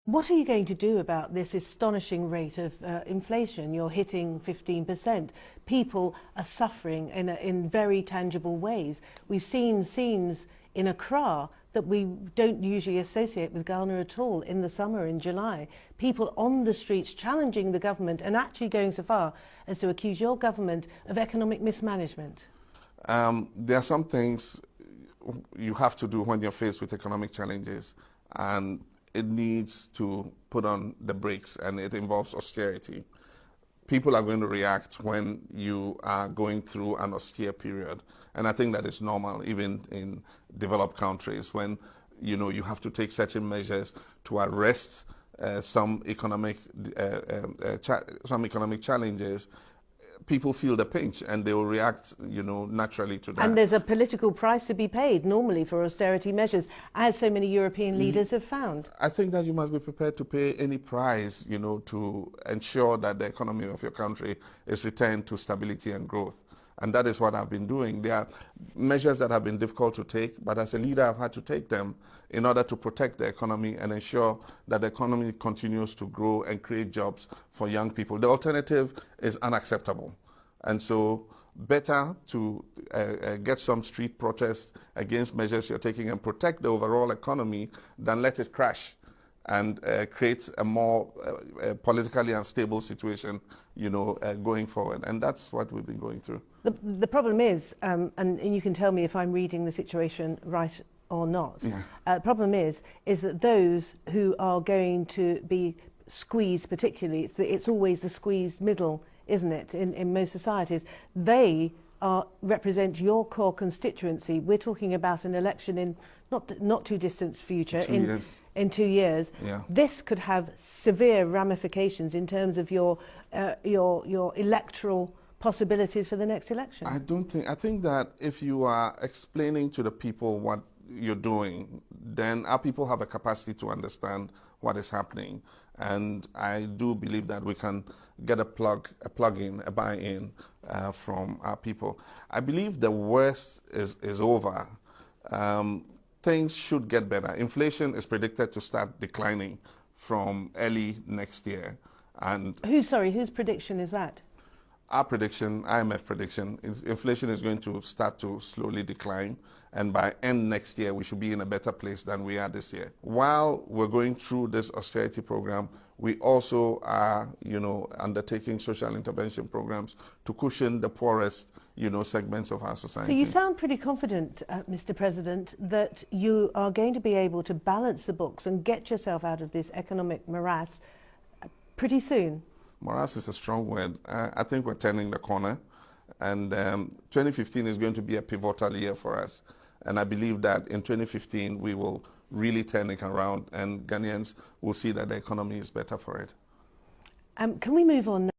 What are you going to do about this astonishing rate of inflation? You're hitting 15%. People are suffering in very tangible ways. We've seen scenes in Accra that we don't usually associate with Ghana at all in the summer, in July. People on the streets challenging the government and actually going so far as to accuse your government of economic mismanagement. There are some things you have to do when you're faced with economic challenges, and it needs to put on the brakes, and it involves austerity. People are going to react when you are going through an austere period, and I think that is normal even in developed countries when you have to take certain measures to arrest some economic challenges. People feel the pinch and they will react, naturally to that. And there's a political price to be paid normally for austerity measures, as so many European leaders have found. I think that you must be prepared to pay any price, to ensure that the economy of your country is returned to stability and growth. And that is what I've been doing. There are measures that have been difficult to take, but as a leader, I've had to take them in order to protect the economy and ensure that the economy continues to grow and create jobs for young people. The alternative is unacceptable. And so better to get some street protests against measures you're taking and protect the overall economy than let it crash and create a more politically unstable situation, going forward. And that's what we've been going through. The problem is, and you can tell me if I'm reading the situation right or not, the problem is that those who are going to be squeezed particularly, it's always the squeezed middle, isn't it, in most societies, they represent your core constituency. We're talking about an election in not too distant future, in 2 years. Yeah. This could have severe ramifications in terms of your electoral possibilities for the next election. I think that if you are explaining to the people what you're doing, then our people have a capacity to understand what is happening. And I do believe that we can get a plug-in, a buy-in from our people. I believe the worst is over. Things should get better. Inflation is predicted to start declining from early next year. And whose prediction is that? Our prediction, IMF prediction, is inflation is going to start to slowly decline, and by end next year we should be in a better place than we are this year. While we're going through this austerity program, we also are, undertaking social intervention programs to cushion the poorest, segments of our society. So you sound pretty confident, Mr. President, that you are going to be able to balance the books and get yourself out of this economic morass pretty soon. Morass is a strong word. I think we're turning the corner, and 2015 is going to be a pivotal year for us. And I believe that in 2015 we will really turn it around, and Ghanaians will see that the economy is better for it. Can we move on now?